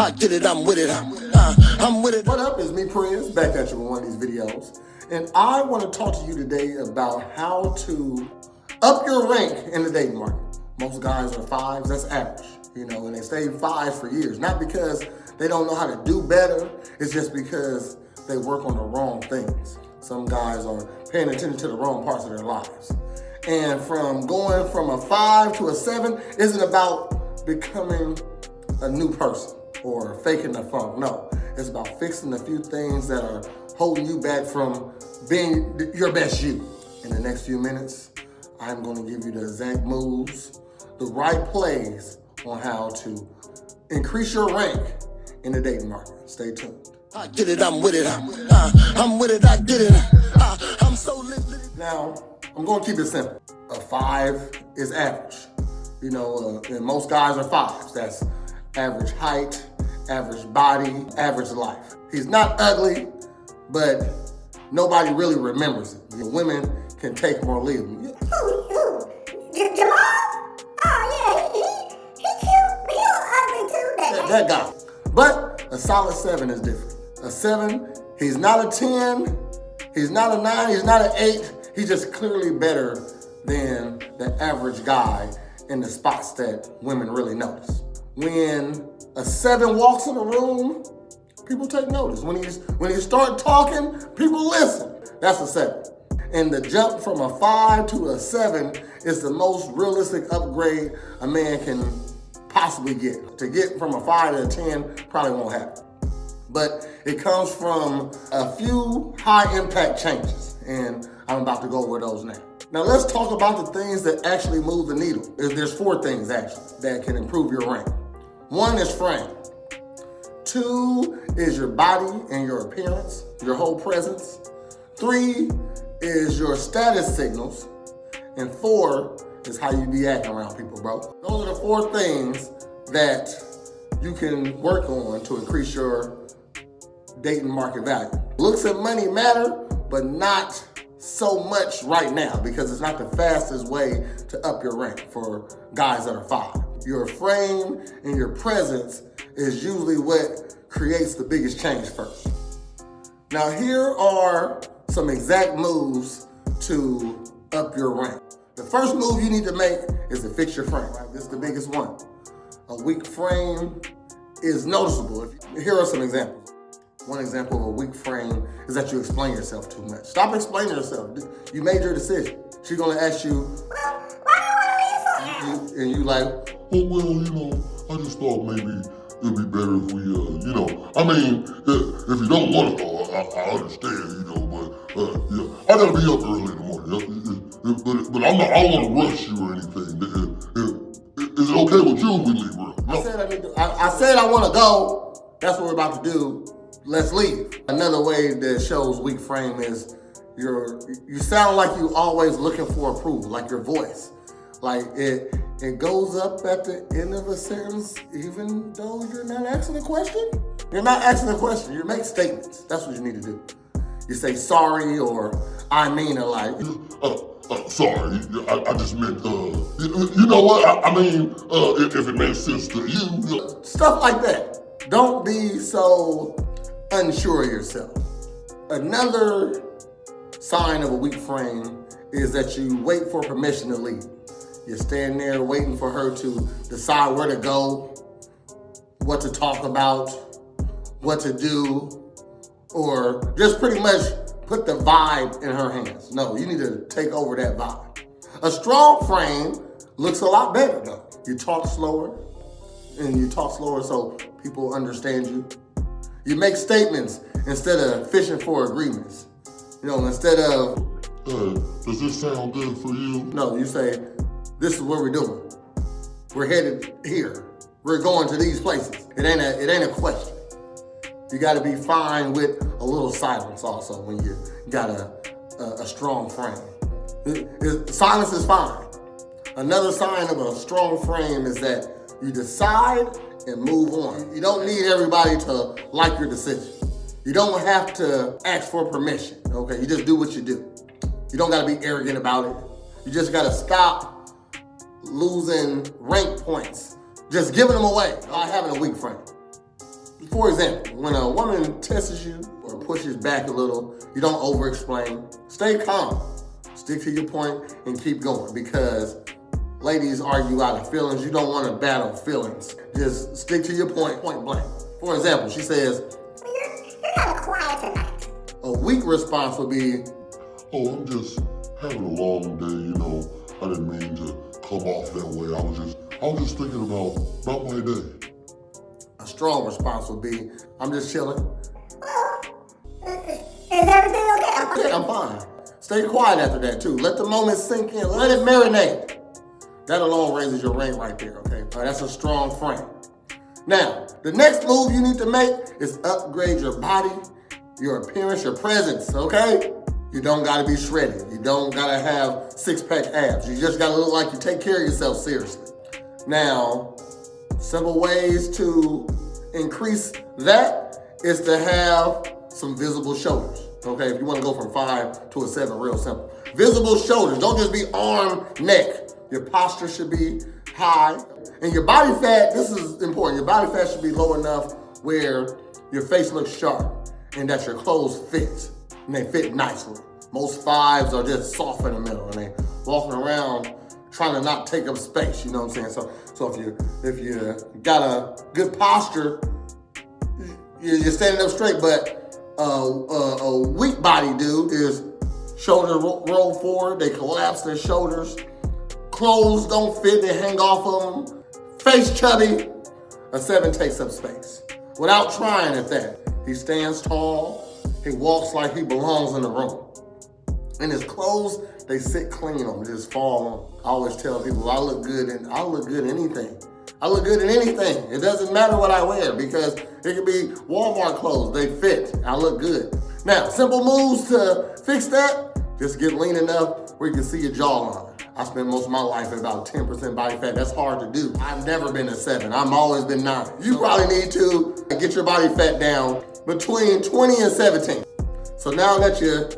I did it, I'm with it, I'm with it. What up, it's me, Prince, back at you with one of these videos. And I want to talk to you today about how to up your rank in the dating market. Most guys are fives, that's average, and they stay fives for years. Not because they don't know how to do better, it's just because they work on the wrong things. Some guys are paying attention to the wrong parts of their lives. And from going from a 5 to a 7 isn't about becoming a new person or faking the funk. No, it's about fixing a few things that are holding you back from being your best you. In the next few minutes, I'm going to give you the exact moves, the right plays on how to increase your rank in the dating market. Stay tuned. I did it, I'm with it, I'm with it, I did it, I'm so lit. Now, I'm going to keep it simple. A 5 is average. And most guys are 5s. That's average height, average body, average life. He's not ugly, but nobody really remembers it. Women can take him or leave him. Jamal? Oh yeah, he cute. He ugly too. That guy. But a solid 7 is different. A 7, he's not a 10, he's not a 9, he's not an 8. He's just clearly better than the average guy in the spots that women really notice. When a 7 walks in a room, people take notice. When he start talking, people listen. That's a 7. And the jump from a 5 to a 7 is the most realistic upgrade a man can possibly get. To get from a 5 to a 10 probably won't happen. But it comes from a few high impact changes, and I'm about to go over those now. Now let's talk about the things that actually move the needle. There's 4 things actually that can improve your rank. 1 is frame. 2 is your body and your appearance, your whole presence. 3 is your status signals. And 4 is how you be acting around people, bro. Those are the 4 things that you can work on to increase your dating market value. Looks and money matter, but not so much right now because it's not the fastest way to up your rank for guys that are 5. Your frame and your presence is usually what creates the biggest change first. Now here are some exact moves to up your rank. The first move you need to make is to fix your frame. Right? This is the biggest one. A weak frame is noticeable. Here are some examples. One example of a weak frame is that you explain yourself too much. Stop explaining yourself. You made your decision. She's gonna ask you, Why do you want to be so? and you like, oh, well, I just thought maybe it'd be better if we, I mean, if you don't want to go, I understand, but, yeah, I gotta be up early in the morning, but I don't want to rush you or anything. Is it okay with you if we leave early? No. I said I want to go. That's what we're about to do. Let's leave. Another way that shows weak frame is you sound like you always looking for approval, like your voice. Like it goes up at the end of a sentence, even though you're not asking a question. You're not asking a question, you make statements. That's what you need to do. You say sorry or I mean a like. Sorry, I just meant, you know what? I mean, if it makes sense to you. Stuff like that. Don't be so unsure of yourself. Another sign of a weak frame is that you wait for permission to leave. You're standing there waiting for her to decide where to go, what to talk about, what to do, or just pretty much put the vibe in her hands. No, you need to take over that vibe. A strong frame looks a lot better though. You talk slower, and you talk slower so people understand you. You make statements instead of fishing for agreements. Instead of, does this sound good for you? No, you say, this is what we're doing. We're headed here. We're going to these places. It ain't a question. You gotta be fine with a little silence also when you got a strong frame. Silence is fine. Another sign of a strong frame is that you decide and move on. You don't need everybody to like your decision. You don't have to ask for permission, okay? You just do what you do. You don't gotta be arrogant about it. You just gotta stop losing rank points, just giving them away, not having a weak frame. For example, when a woman tests you or pushes back a little, you don't over-explain. Stay calm. Stick to your point and keep going, because ladies argue out of feelings. You don't want to battle feelings. Just stick to your point blank. For example, she says, You're kind of quiet tonight. a weak response would be, Oh, I'm just having a long day, I didn't mean to come off that way. I was just thinking about my day. a strong response would be, I'm just chilling. Well, is everything okay? Okay, I'm fine. Stay quiet after that too. Let the moment sink in. Let it marinate. That alone raises your rate right there, okay? That's a strong frame. Now, the next move you need to make is upgrade your body, your appearance, your presence, okay? You don't gotta be shredded. You don't gotta have six-pack abs. You just gotta look like you take care of yourself seriously. Now, simple ways to increase that is to have some visible shoulders. Okay, if you want to go from 5 to a 7, real simple. Visible shoulders, don't just be arm, neck. Your posture should be high. And your body fat, this is important, your body fat should be low enough where your face looks sharp and that your clothes fit, and they fit nicely. Most 5s are just soft in the middle and they walking around trying to not take up space, you know what I'm saying? So if you got a good posture, you're standing up straight, but a weak body dude is shoulder roll forward, they collapse their shoulders, clothes don't fit, they hang off of them, face chubby. A 7 takes up space without trying at that. He stands tall, he walks like he belongs in the room. And his clothes, they sit clean on, they just fall on. I always tell people I look good in anything. I look good in anything. It doesn't matter what I wear, because it could be Walmart clothes. They fit. I look good. Now, simple moves to fix that. Just get lean enough where you can see your jawline. I spend most of my life at about 10% body fat. That's hard to do. I've never been a 7. I've always been 9. You probably need to get your body fat down between 20 and 17. So now that you're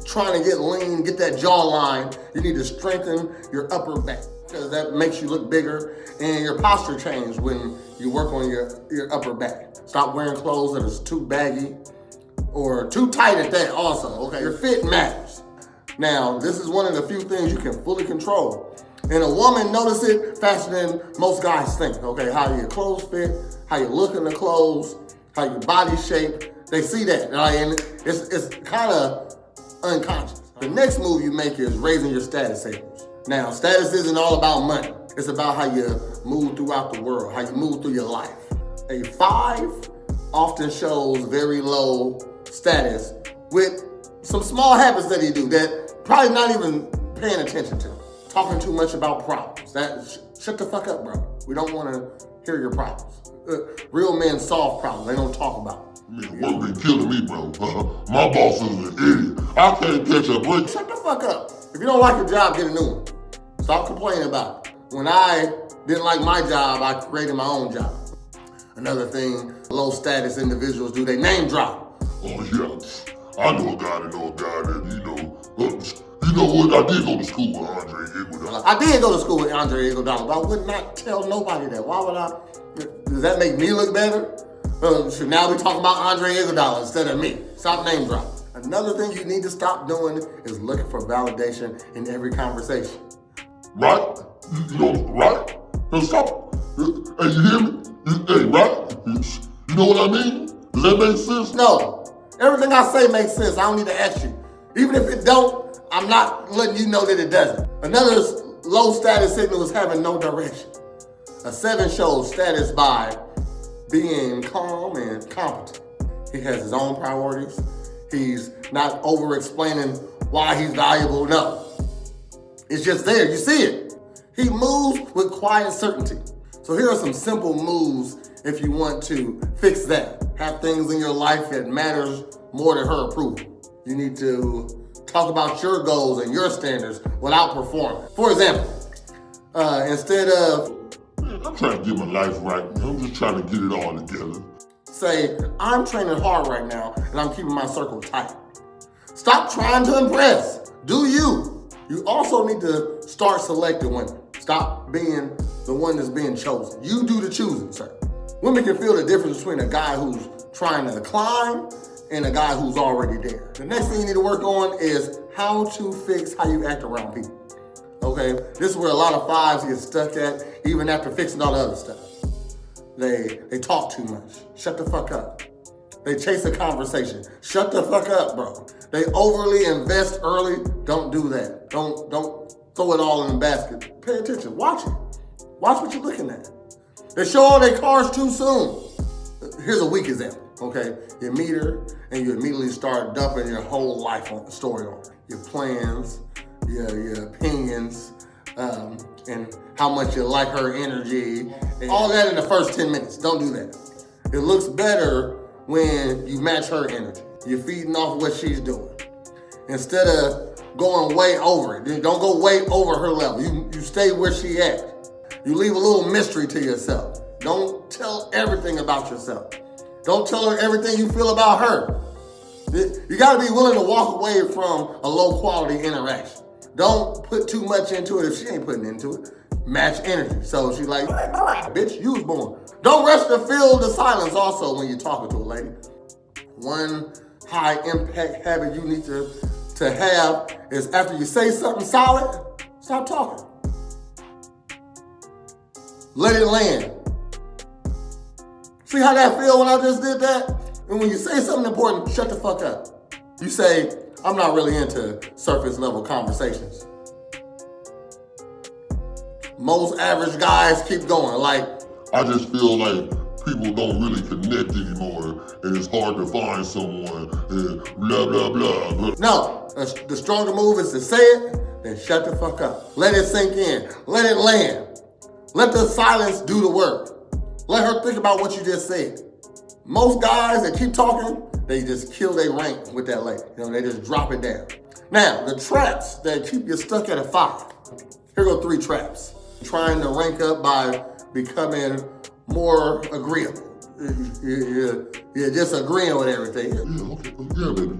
trying to get lean, get that jawline, you need to strengthen your upper back, because that makes you look bigger, and your posture changes when you work on your upper back. Stop wearing clothes that is too baggy or too tight at that also, okay? Your fit matters. Now, this is one of the few things you can fully control. And a woman notice it faster than most guys think, okay? How your clothes fit, how you look in the clothes, how your body shape, they see that, right? And it's kind of unconscious. The next move you make is raising your status signals. Now, status isn't all about money. It's about how you move throughout the world, how you move through your life. A 5 often shows very low status with some small habits that he do that probably not even paying attention to. Talking too much about problems. Shut the fuck up, bro. We don't want to hear your problems. Real men solve problems. They don't talk about them. Man, work been killing me, bro. My boss is an idiot. I can't catch a break. Shut the fuck up. If you don't like your job, get a new one. Stop complaining about it. When I didn't like my job, I created my own job. Another thing low status individuals do, they name drop. Oh yeah, I know a guy that you know what? I did go to school with Andre Iguodala. I did go to school with Andre Iguodala, but I would not tell nobody that. Why would I? Does that make me look better? So now we talk about Andre Iguodala instead of me. Stop name dropping. Another thing you need to stop doing is looking for validation in every conversation. Right? Right? Now stop. Hey, you hear me? Hey, right? You know what I mean? Does that make sense? No. Everything I say makes sense. I don't need to ask you. Even if it don't, I'm not letting you know that it doesn't. Another low status signal is having no direction. A 7 shows status by being calm and competent. He has his own priorities. He's not over-explaining why he's valuable. No. It's just there. You see it. He moves with quiet certainty. So here are some simple moves if you want to fix that. Have things in your life that matters more than her approval. You need to talk about your goals and your standards without performing. For example, instead of, I'm trying to get my life right. I'm just trying to get it all together. Say, I'm training hard right now and I'm keeping my circle tight. Stop trying to impress. Do you. You also need to start selecting women. Stop being the one that's being chosen. You do the choosing, sir. Women can feel the difference between a guy who's trying to climb and a guy who's already there. The next thing you need to work on is how to fix how you act around people. Okay, this is where a lot of fives get stuck at, even after fixing all the other stuff. They talk too much. Shut the fuck up. They chase a conversation. Shut the fuck up, bro. They overly invest early. Don't do that. Don't throw it all in the basket. Pay attention. Watch it. Watch what you're looking at. They show all their cars too soon. Here's a weak example, okay? You meet her and you immediately start dumping your whole life on the story on her. Your plans, your opinions, and how much you like her energy, and all that in the first 10 minutes. Don't do that. It looks better when you match her energy. You're feeding off what she's doing. Instead of going way over it, don't go way over her level. You stay where she at. You leave a little mystery to yourself. Don't tell everything about yourself. Don't tell her everything you feel about her. You gotta be willing to walk away from a low quality interaction. Don't put too much into it if she ain't putting into it. Match energy. So she's like, bitch, you was born. Don't rush to fill the silence also when you're talking to a lady. One high impact habit you need to have is after you say something solid, stop talking. Let it land. See how that feel when I just did that? And when you say something important, shut the fuck up. You say, I'm not really into surface level conversations. Most average guys keep going, like, I just feel like people don't really connect anymore, and it's hard to find someone, and blah, blah, blah, blah. No, the stronger move is to say it, then shut the fuck up. Let it sink in, let it land. Let the silence do the work. Let her think about what you just said. Most guys that keep talking, they just kill their rank with that lady. They just drop it down. Now, the traps that keep you stuck at a 5. Here go 3 traps. Trying to rank up by becoming more agreeable. You're just agreeing with everything. Yeah, okay, yeah, baby,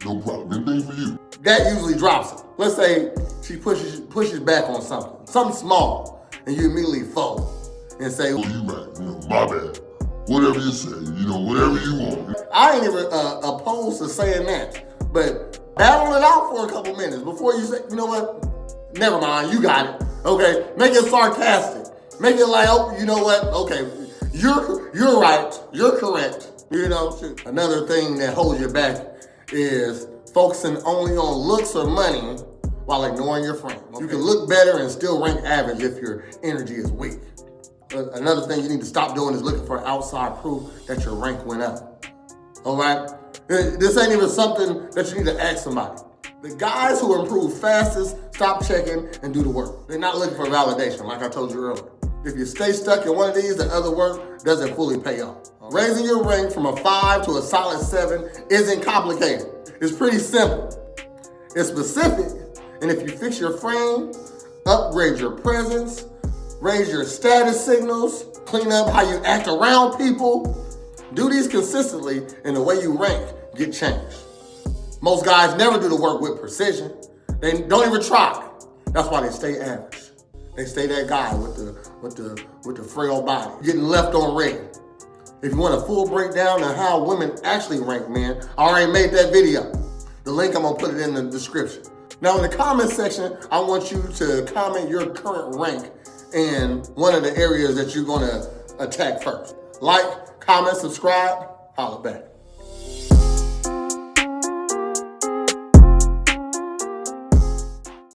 no problem. Anything for you. That usually drops it. Let's say she pushes back on something small, and you immediately fold and say, Oh, you right, my bad. Whatever you say, whatever you want. I ain't even opposed to saying that, but battle it out for a couple minutes before you say, you know what? Never mind, you got it. Okay, make it sarcastic. Make it like, oh, you know what? Okay, you're right. You're correct. Another thing that holds you back is focusing only on looks or money while ignoring your frame. You can look better and still rank average if your energy is weak. Another thing you need to stop doing is looking for outside proof that your rank went up. All right? This ain't even something that you need to ask somebody. The guys who improve fastest stop checking and do the work. They're not looking for validation, like I told you earlier. If you stay stuck in one of these, the other work doesn't fully pay off. Raising your rank from a 5 to a solid 7 isn't complicated. It's pretty simple. It's specific, and if you fix your frame, upgrade your presence, raise your status signals, clean up how you act around people, do these consistently, and the way you rank get changed. Most guys never do the work with precision. They don't even try. That's why they stay average. They stay that guy with the frail body, getting left on red. If you want a full breakdown of how women actually rank men, I already made that video. The link, I'm gonna put it in the description. Now in the comment section, I want you to comment your current rank in one of the areas that you're gonna attack first. Like, comment, subscribe, holla back.